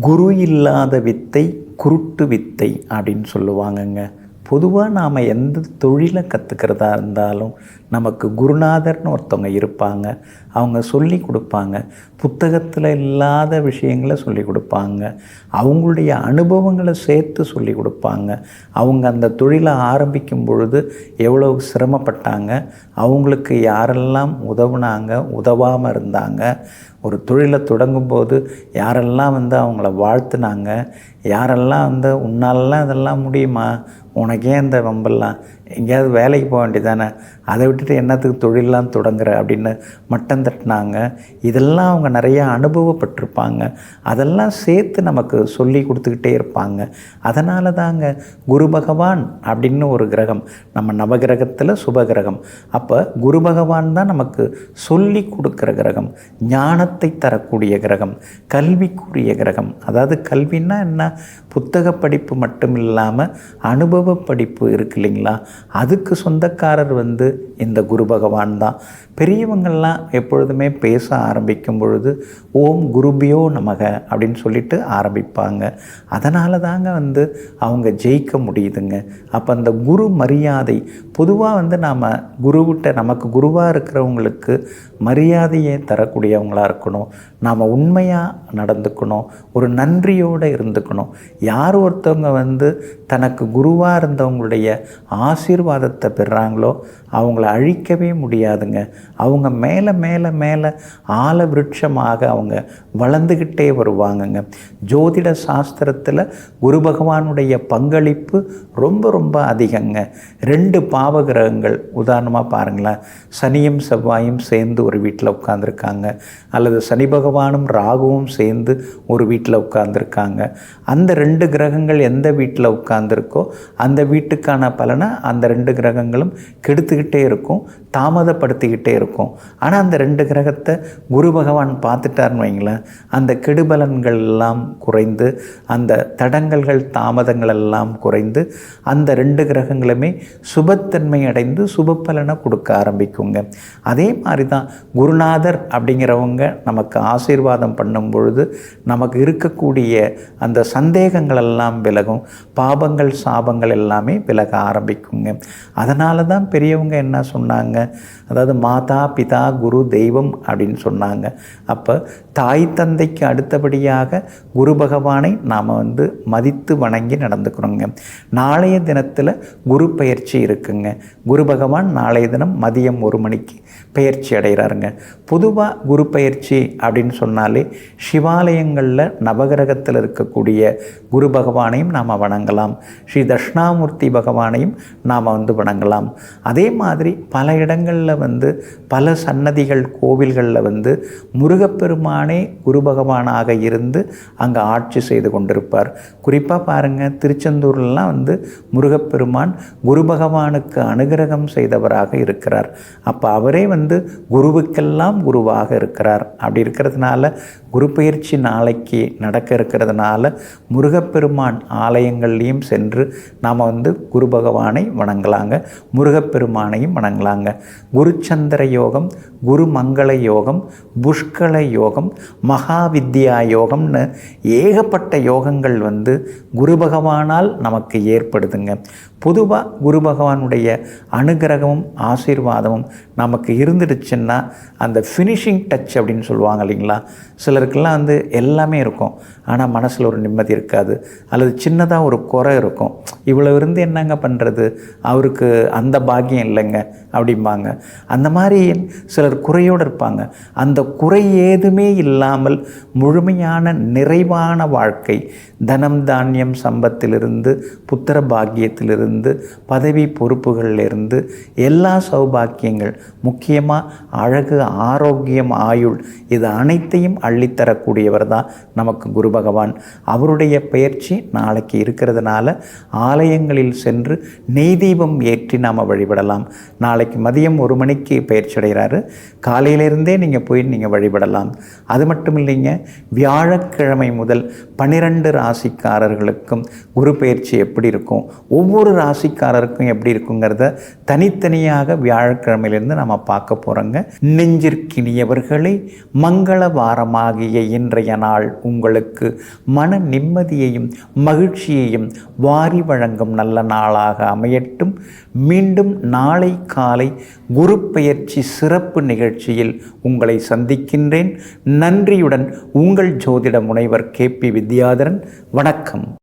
குரு இல்லாத வித்தை குருட்டு வித்தை அப்படின்னு சொல்லுவாங்கங்க. பொதுவாக நாம் எந்த தொழிலை கற்றுக்கிறதா இருந்தாலும் நமக்கு குருநாதர்னு ஒருத்தவங்க இருப்பாங்க. அவங்க சொல்லி கொடுப்பாங்க. புத்தகத்தில் இல்லாத விஷயங்களை சொல்லி கொடுப்பாங்க. அவங்களுடைய அனுபவங்களை சேர்த்து சொல்லி கொடுப்பாங்க. அவங்க அந்த தொழிலை ஆரம்பிக்கும் பொழுது எவ்வளோ சிரமப்பட்டாங்க, அவங்களுக்கு யாரெல்லாம் உதவுனாங்க, உதவாமல் இருந்தாங்க, ஒரு தொழிலை தொடங்கும்போது யாரெல்லாம் அவங்கள வாழ்த்துனாங்க, யாரெல்லாம் உன்னாலெல்லாம் இதெல்லாம் முடியுமா, உனக்கே இந்த வம்பெல்லாம், எங்கேயாவது வேலைக்கு போக வேண்டியதானே, அதை விட்டுட்டு என்னத்துக்கு தொழிலெலாம் தொடங்குற அப்படின்னு மட்டம் தட்டினாங்க. இதெல்லாம் அவங்க நிறையா அனுபவப்பட்டிருப்பாங்க. அதெல்லாம் சேர்த்து நமக்கு சொல்லி கொடுத்துக்கிட்டே இருப்பாங்க. அதனால தாங்க குரு பகவான் அப்படின்னு ஒரு கிரகம், நம்ம நவகிரகத்தில் சுபகிரகம். அப்போ குரு பகவான் தான் நமக்கு சொல்லி கொடுக்குற கிரகம், ஞானத்தை தரக்கூடிய கிரகம், கல்விக்குரிய கிரகம். அதாவது கல்வின்னா என்ன, புத்தக படிப்பு மட்டும் இல்லாமல் அனுபவ படிப்பு இருக்கு இல்லைங்களா, அதுக்கு சொந்தக்காரர் இந்த குரு பகவான் தான். பெரியவங்கள்லாம் எப்பொழுதுமே பேச ஆரம்பிக்கும் பொழுது ஓம் குருபியோ நமக அப்படின்னு சொல்லிட்டு ஆரம்பிப்பாங்க. அதனால தாங்க அவங்க ஜெயிக்க முடியுதுங்க. அப்போ அந்த குரு மரியாதை பொதுவாக நாம் குருவிட்ட, நமக்கு குருவாக இருக்கிறவங்களுக்கு மரியாதையை தரக்கூடியவங்களாக இருக்கணும். நாம் உண்மையாக நடந்துக்கணும், ஒரு நன்றியோடு இருந்துக்கணும். யார் ஒருத்தவங்க தனக்கு குருவாக இருந்தவங்களுடைய ஆசீர்வாதத்தை பெறாங்களோ அவங்கள அழிக்கவே முடியாதுங்க. அவங்க மேலே மேலே மேலே ஆல விருட்சமாக அவங்க வளர்ந்துக்கிட்டே வருவாங்கங்க. ஜோதிட சாஸ்திரத்தில் குரு பகவானுடைய பங்களிப்பு ரொம்ப ரொம்ப அதிகங்க. 2 பாவகிரகங்கள் உதாரணமாக பாருங்களேன், சனியும் செவ்வாயும் சேர்ந்து ஒரு வீட்டில் உட்காந்துருக்காங்க, அல்லது சனி பகவானும் ராகுவும் சேர்ந்து ஒரு வீட்டில் உட்காந்துருக்காங்க. அந்த 2 கிரகங்கள் எந்த வீட்டில் உட்காந்துருக்கோ அந்த வீட்டுக்கான பலனை அந்த 2 கிரகங்களும் கெடுத்துக்கிட்டே இருக்கும், தாமதப்படுத்திக்கிட்டே இருக்கும். ஆனால் அந்த 2 கிரகத்தை குரு பகவான் பார்த்துட்டார்னு வைங்களேன், அந்த கெடுபலன்கள் எல்லாம் குறைந்து, அந்த தடங்கல்கள் தாமதங்கள் எல்லாம் குறைந்து, அந்த 2 கிரகங்களுமே சுபத்தன்மை அடைந்து சுப பலனை கொடுக்க ஆரம்பிக்குங்க. அதே மாதிரி தான் குருநாதர் அப்படிங்கிறவங்க நமக்கு ஆசீர்வாதம் பண்ணும் பொழுது நமக்கு இருக்கக்கூடிய அந்த சந்தேகங்கள் எல்லாம் விலகும், பாபங்கள் சாபங்கள் எல்லாமே விலக ஆரம்பிக்குங்க. அதனால தான் பெரியவங்க என்ன சொன்னாங்க, அதாவது மாதா பிதா குரு தெய்வம் அப்படின்னு சொன்னாங்க. அப்போ தாய் தந்தைக்கு அடுத்தபடியாக குரு பகவானை நாம் மதித்து வணங்கி நடந்துக்கிறோங்க. நாளைய தினத்தில் குரு பயிற்சி இருக்குங்க. குரு பகவான் நாளைய தினம் மதியம் 1 மணிக்கு பயிற்சி அடைகிறாருங்க. பொதுவாக குரு பயிற்சி அப்படின்னு சொன்னாலே சிவாலயங்களில் நவகிரகத்தில் இருக்கக்கூடிய குரு பகவானையும் நாம் வணங்கலாம், ஸ்ரீ தட்சிணாமூர்த்தி பகவானையும் நாம் வணங்கலாம். அதே மாதிரி பல இடங்களில் பல சன்னதிகள் கோவில்களில் முருகப்பெருமானே குரு பகவானாக இருந்து அங்கே ஆட்சி செய்து கொண்டிருப்பார். குறிப்பாக பாருங்கள், திருச்செந்தூர்லாம் முருகப்பெருமான் குரு பகவானுக்கு அனுகிரகம் செய்தவராக இருக்கிறார். அப்போ அவரே குருவுக்கெல்லாம் குருவாக இருக்கிறார். அப்படி இருக்கிறதுனால குரு பயிற்சி நாளைக்கு நடக்க இருக்கிறதுனால முருகப்பெருமான் ஆலயங்கள்லேயும் சென்று நாம் குரு பகவானை வணங்கலாங்க, முருகப்பெருமானையும் வணங்கலாங்க. குருச்சந்திர யோகம், குரு மங்கள யோகம், புஷ்கல யோகம், மகாவித்யா யோகம்னு ஏகப்பட்ட யோகங்கள் குரு பகவானால் நமக்கு ஏற்படுதுங்க. பொதுவாக குரு பகவானுடைய அனுகிரகமும் ஆசீர்வாதமும் நமக்கு இருந்துடுச்சுன்னா அந்த ஃபினிஷிங் டச் அப்படின்னு சொல்லுவாங்க இல்லைங்களா, சிலருக்கெல்லாம் எல்லாமே இருக்கும் ஆனால் மனசில் ஒரு நிம்மதி இருக்காது, அல்லது சின்னதாக ஒரு குறை இருக்கும், இவ்வளோ இருந்து என்னங்க பண்ணுறது, அவருக்கு அந்த பாக்கியம் இல்லைங்க அப்படிம்பாங்க. அந்த மாதிரி சிலர் குறையோடு இருப்பாங்க. அந்த குறை ஏதுமே இல்லாமல் முழுமையான நிறைவான வாழ்க்கை, தனம் தானியம் சம்பத்திலிருந்து, புத்திர பாக்கியத்திலிருந்து, பதவி பொறுப்புகளிலிருந்து எல்லா சௌபாக்கியங்கள், முக்கியமாக அழகு, ஆரோக்கியம், ஆயுள், இது அனைத்தையும் அள்ளித்தரக்கூடியவர் தான் நமக்கு குரு பகவான். அவருடைய பயிற்சி நாளைக்கு இருக்கிறதுனால ஆலயங்களில் சென்று நெய் தீபம் ஏற்றி நாம் வழிபடலாம். நாளைக்கு மதியம் 1 மணிக்கு பயிற்சி அடைகிறாரு. காலையிலிருந்தே நீங்கள் போய் நீங்கள் வழிபடலாம். அது மட்டும் இல்லைங்க, வியாழக்கிழமை முதல் 12 ராசிக்காரர்களுக்கும் குரு பயிற்சி எப்படி இருக்கும், ஒவ்வொரு ராசிக்காரருக்கும் எப்படி இருக்குங்கிறத தனித்தனியாக வியாழக்கிழமையிலேருந்து நம்ம பார்க்க போகிறோங்க. நெஞ்சிற்கினியவர்களே, மங்கள வாரமாகிய இன்றைய நாள் உங்களுக்கு மன நிம்மதியையும் மகிழ்ச்சியையும் வாரி வழங்கும் நல்ல நாளாக அமையட்டும். மீண்டும் நாளை காலை குரு பெயர்ச்சி சிறப்பு நிகழ்ச்சியில் உங்களை சந்திக்கின்றேன். நன்றியுடன் உங்கள் ஜோதிட முனைவர் KP வித்யாதரன். வணக்கம்.